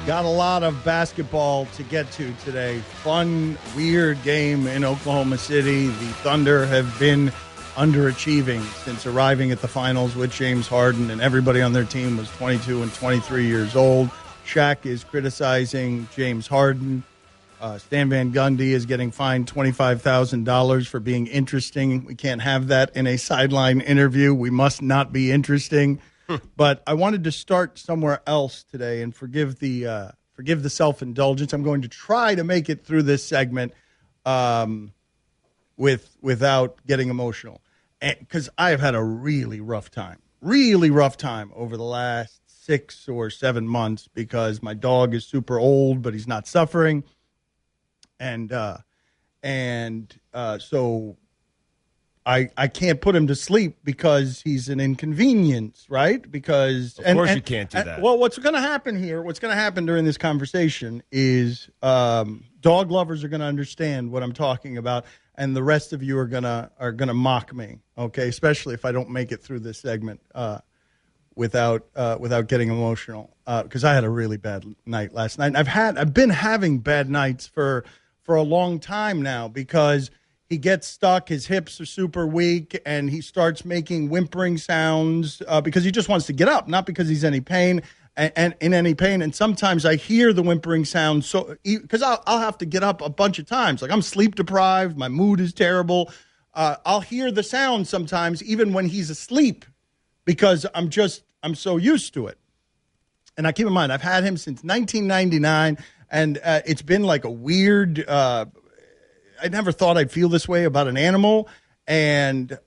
Got a lot of basketball to get to today. Fun, weird game in Oklahoma City. The Thunder have been underachieving since arriving at the finals with James Harden, and everybody on their team was 22 and 23 years old. Shaq is criticizing James Harden. Stan Van Gundy is getting fined $25,000 for being interesting. We can't have that in a sideline interview. We must not be interesting. But I wanted to start somewhere else today, and forgive the self-indulgence. I'm going to try to make it through this segment without getting emotional, because I have had a really rough time over the last 6 or 7 months, because my dog is super old, but he's not suffering, and so I can't put him to sleep because he's an inconvenience, right? Because of course you can't do that. Well, what's going to happen here, what's going to happen during this conversation is dog lovers are going to understand what I'm talking about, and the rest of you are gonna mock me, okay? Especially if I don't make it through this segment without getting emotional, because I had a really bad night last night. And I've been having bad nights for a long time now, because he gets stuck, his hips are super weak, and he starts making whimpering sounds because he just wants to get up, not because he's in any pain. And sometimes I hear the whimpering sound, so because I'll have to get up a bunch of times. Like, I'm sleep deprived, my mood is terrible. I'll hear the sound sometimes, even when he's asleep, because I'm so used to it. And I keep in mind, I've had him since 1999, and it's been like a weird. I never thought I'd feel this way about an animal, and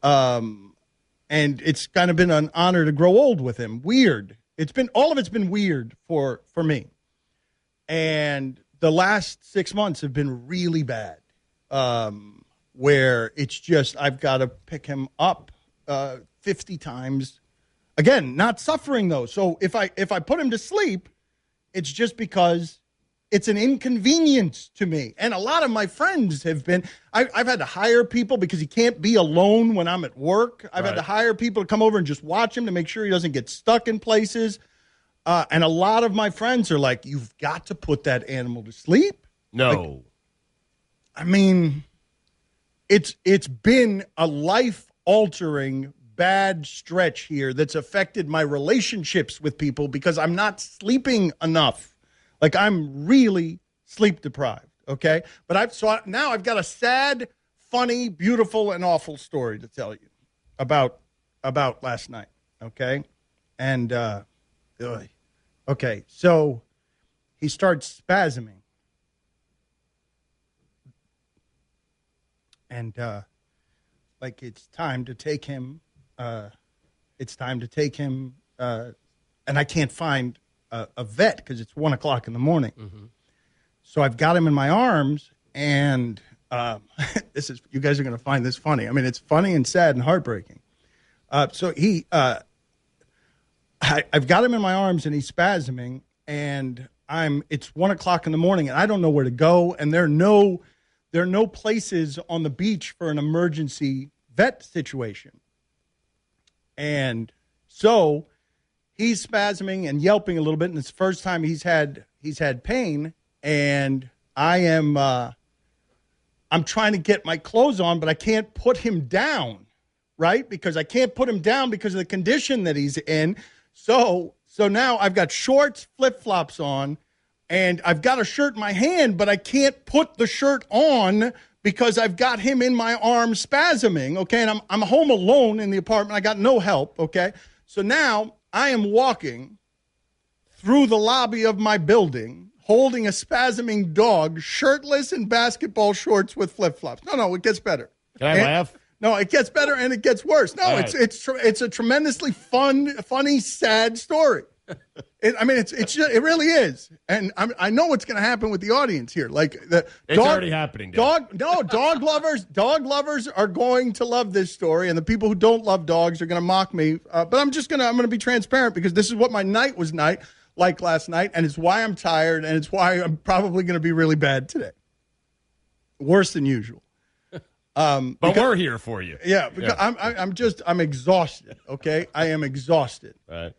it's kind of been an honor to grow old with him. Weird. All of it's been weird for me. And the last 6 months have been really bad, where it's just I've got to pick him up 50 times. Again, not suffering, though. So if I put him to sleep, it's just because it's an inconvenience to me. And a lot of my friends have been I've had to hire people because he can't be alone when I'm at work. I've had to hire people to come over and just watch him to make sure he doesn't get stuck in places. And a lot of my friends are like, you've got to put that animal to sleep. No. I mean, it's been a life-altering bad stretch here that's affected my relationships with people because I'm not sleeping enough. Like, I'm really sleep deprived, okay? But now I've got a sad, funny, beautiful, and awful story to tell you about last night, okay? And, okay, so he starts spasming. And, like, it's time to take him, and I can't find a vet because it's 1 o'clock in the morning. Mm-hmm. So I've got him in my arms, and you guys are going to find this funny. I mean, it's funny and sad and heartbreaking. So I've got him in my arms, and he's spasming, and it's 1 o'clock in the morning, and I don't know where to go, and there are no places on the beach for an emergency vet situation. And so he's spasming and yelping a little bit, and it's the first time he's had pain. And I'm trying to get my clothes on, but I can't put him down, right? Because I can't put him down because of the condition that he's in. So now I've got shorts, flip-flops on, and I've got a shirt in my hand, but I can't put the shirt on because I've got him in my arms spasming, okay? And I'm home alone in the apartment. I got no help, okay? So now I am walking through the lobby of my building holding a spasming dog, shirtless in basketball shorts with flip-flops. No, it gets better. Can I laugh? No, it gets better and it gets worse. No, right. It's a tremendously funny, sad story. It really is, and I know what's going to happen with the audience here. Like it's already happening. Dog lovers are going to love this story, and the people who don't love dogs are going to mock me. But I'm going to be transparent because this is what my night was like last night, and it's why I'm tired, and it's why I'm probably going to be really bad today, worse than usual. But we're here for you. Yeah, because I'm exhausted. Okay, I am exhausted. Right.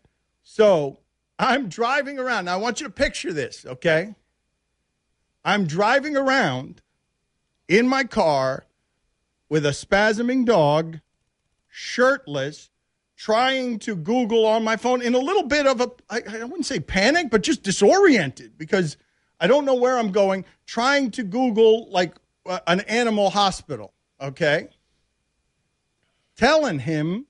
So I'm driving around. Now, I want you to picture this, okay? I'm driving around in my car with a spasming dog, shirtless, trying to Google on my phone in a little bit of I wouldn't say panic, but just disoriented because I don't know where I'm going, trying to Google like an animal hospital, okay? Telling him,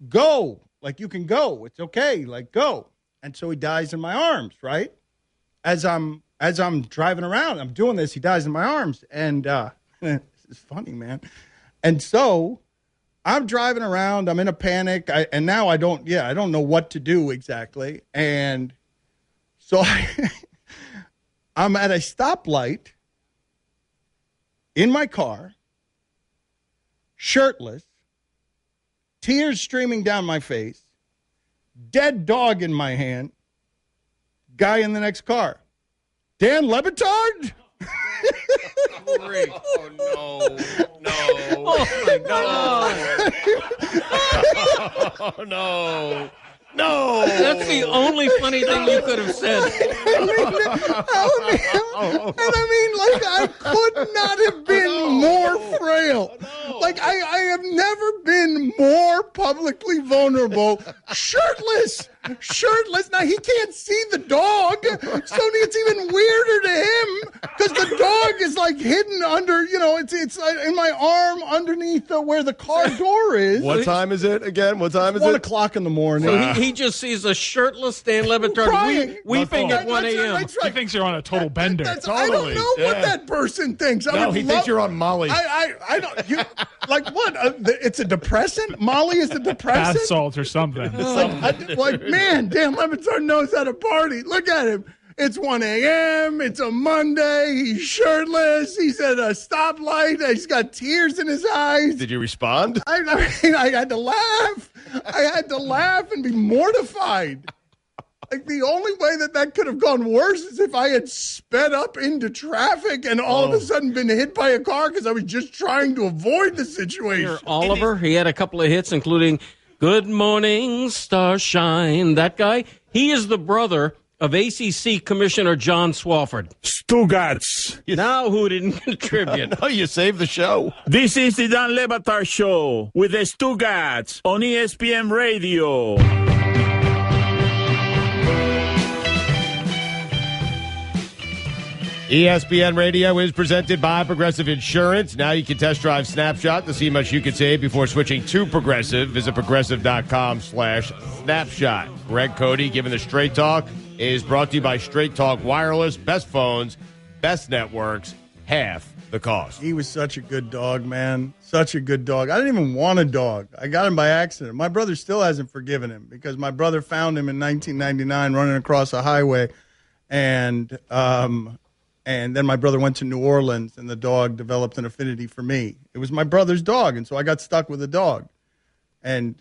go, like you can go. It's okay, like go. And so he dies in my arms, right? As I'm driving around, I'm doing this, he dies in my arms. And this is funny, man. And so I'm driving around, I'm in a panic, and now I don't know what to do exactly. And so I'm at a stoplight in my car, shirtless, tears streaming down my face, dead dog in my hand, guy in the next car. Dan Lebatard? Great. Oh, no. Oh, my God. Oh, no. No. That's the only funny thing you could have said. I could not have been more frail. Like, I have never been more publicly vulnerable. Shirtless. Now, he can't see the dog, so it's even weirder to him because the dog is, like, hidden under, it's in my arm underneath where the car door is. What time is it again? What time is 1 it? o'clock in the morning. So he just sees a shirtless Dan Lebatard weeping at 1 a.m. That's right. He thinks you're on a total bender. I don't know what that person thinks. No, he thinks you're on Molly. I don't. Like what? It's a depressant. Molly is a depressant. Bath salts or something. Man, Dan Lebatard knows how to party. Look at him. It's 1 a.m. It's a Monday. He's shirtless. He's at a stoplight. He's got tears in his eyes. Did you respond? I had to laugh. I had to laugh and be mortified. Like, the only way that could have gone worse is if I had sped up into traffic and all of a sudden been hit by a car because I was just trying to avoid the situation. Here, Oliver, he had a couple of hits, including Good Morning, Starshine. That guy, he is the brother of ACC Commissioner John Swofford. Stugotz. Now who didn't contribute? No, you saved the show. This is the Dan Lebatard Show with the Stugotz on ESPN Radio. ESPN Radio is presented by Progressive Insurance. Now you can test drive Snapshot to see how much you could save before switching to Progressive. Visit progressive.com/snapshot. Greg Cote, giving the Straight Talk, is brought to you by Straight Talk Wireless. Best phones, best networks, half the cost. He was such a good dog, man. Such a good dog. I didn't even want a dog. I got him by accident. My brother still hasn't forgiven him because my brother found him in 1999 running across a highway, and then my brother went to New Orleans, and the dog developed an affinity for me. It was my brother's dog, and so I got stuck with the dog. And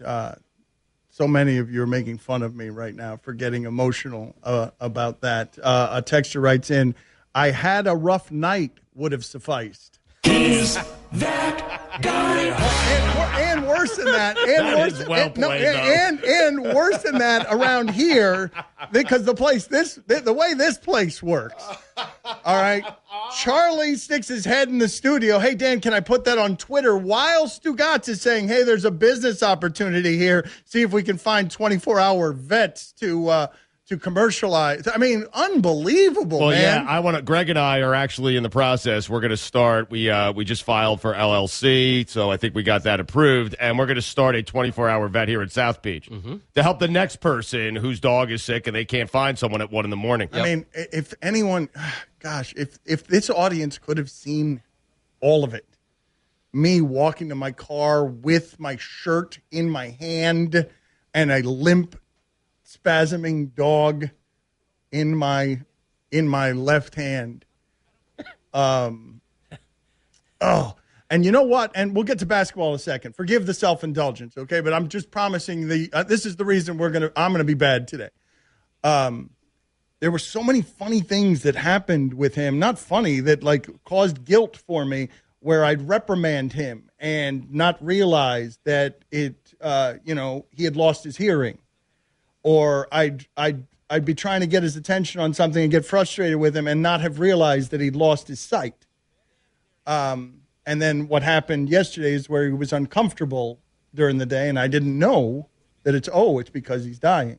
so many of you are making fun of me right now for getting emotional about that. A texter writes in, I had a rough night would have sufficed. Is that guy? And worse than that, and worse than that around here, because the way this place works. All right, Charlie sticks his head in the studio. Hey Dan, can I put that on Twitter? While Stugotz is saying, hey, there's a business opportunity here. See if we can find 24-hour vets to commercialize. I mean, unbelievable, well, man. Yeah, Greg and I are actually in the process. We're going to start. We just filed for LLC, so I think we got that approved, and we're going to start a 24-hour vet here at South Beach to help the next person whose dog is sick and they can't find someone at 1 in the morning. I mean, if anyone, gosh, if this audience could have seen all of it, me walking to my car with my shirt in my hand and a limp, spasming dog in my left hand. And you know what? And we'll get to basketball in a second. Forgive the self-indulgence, okay? But I'm just promising this is the reason I'm gonna be bad today. There were so many funny things that happened with him, not funny, that like caused guilt for me, where I'd reprimand him and not realize that he had lost his hearing. Or I'd I'd be trying to get his attention on something and get frustrated with him and not have realized that he'd lost his sight. And then what happened yesterday is where he was uncomfortable during the day, and I didn't know that it's because he's dying.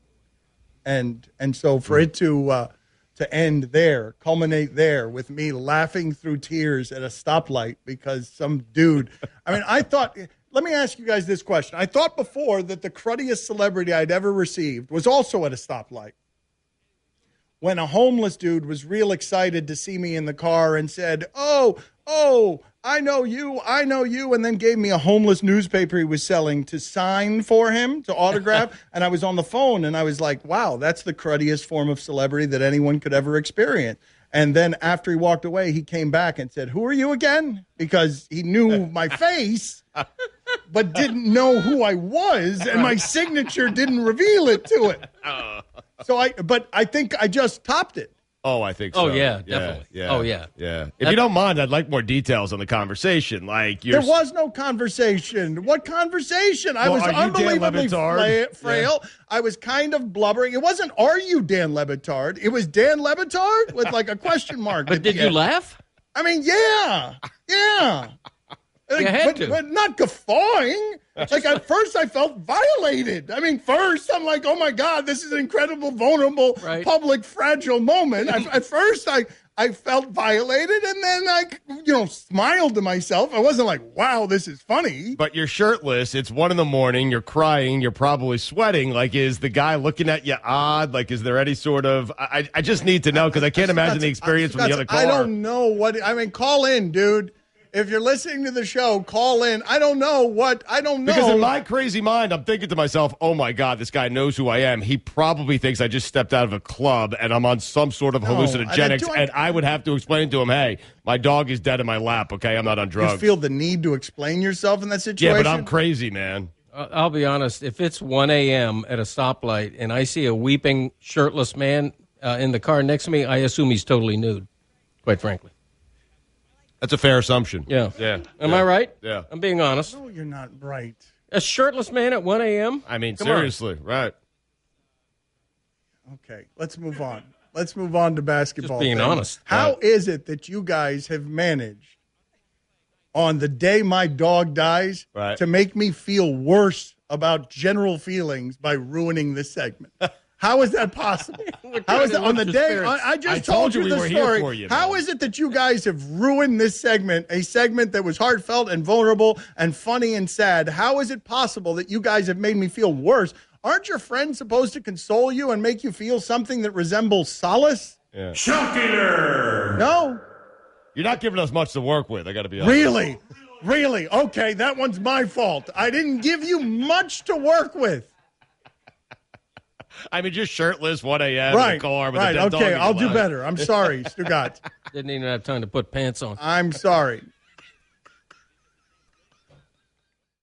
And so for it to end there, culminate there with me laughing through tears at a stoplight because some dude, I thought, let me ask you guys this question. I thought before that the cruddiest celebrity I'd ever received was also at a stoplight. When a homeless dude was real excited to see me in the car and said, oh, I know you, and then gave me a homeless newspaper he was selling to sign for him, to autograph, and I was on the phone, and I was like, wow, that's the cruddiest form of celebrity that anyone could ever experience. And then after he walked away, he came back and said, who are you again? Because he knew my face, but didn't know who I was, and my signature didn't reveal it to it. But I think I just topped it. Oh, I think so. Oh, yeah, definitely. Yeah. Oh, yeah. Yeah. If you don't mind, I'd like more details on the conversation. There was no conversation. What conversation? I was unbelievably frail. Yeah. I was kind of blubbering. It wasn't, are you Dan Lebatard? It was Dan Lebatard with like a question mark. But did you laugh? Yeah. You had to. But not guffawing. Like at first I felt violated. First I'm like, oh my God, this is an incredible, vulnerable, public, fragile moment. At first I felt violated, and then I, smiled to myself. I wasn't like, wow, this is funny. But you're shirtless. It's 1 a.m. You're crying. You're probably sweating. Like, is the guy looking at you odd? Like, is there any sort of? I just need to know because I can't imagine the experience from the other car. I don't know what. Call in, dude. If you're listening to the show, call in. I don't know. Because in my crazy mind, I'm thinking to myself, oh, my God, this guy knows who I am. He probably thinks I just stepped out of a club and I'm on some sort of hallucinogenics. And I would have to explain to him, hey, my dog is dead in my lap, okay? I'm not on drugs. You feel the need to explain yourself in that situation? Yeah, but I'm crazy, man. I'll be honest. If it's 1 a.m. at a stoplight and I see a weeping, shirtless man in the car next to me, I assume he's totally nude, quite frankly. That's a fair assumption. Yeah. Am I right? Yeah. I'm being honest. No, you're not right. A shirtless man at 1 a.m.? Seriously, right. Okay, let's move on. Let's move on to basketball. Just being honest. How is it that you guys have managed on the day my dog dies to make me feel worse about general feelings by ruining this segment? How is that possible? How is that on the day? I just told you the story. How is it that you guys have ruined this segment, a segment that was heartfelt and vulnerable and funny and sad? How is it possible that you guys have made me feel worse? Aren't your friends supposed to console you and make you feel something that resembles solace? Yeah. Shocker! No. You're not giving us much to work with, I got to be honest. Really? Okay, that one's my fault. I didn't give you much to work with. Just shirtless, 1 a.m. in the car with a dead dog. Okay, I'll do better. I'm sorry, Stugotz. Didn't even have time to put pants on. I'm sorry.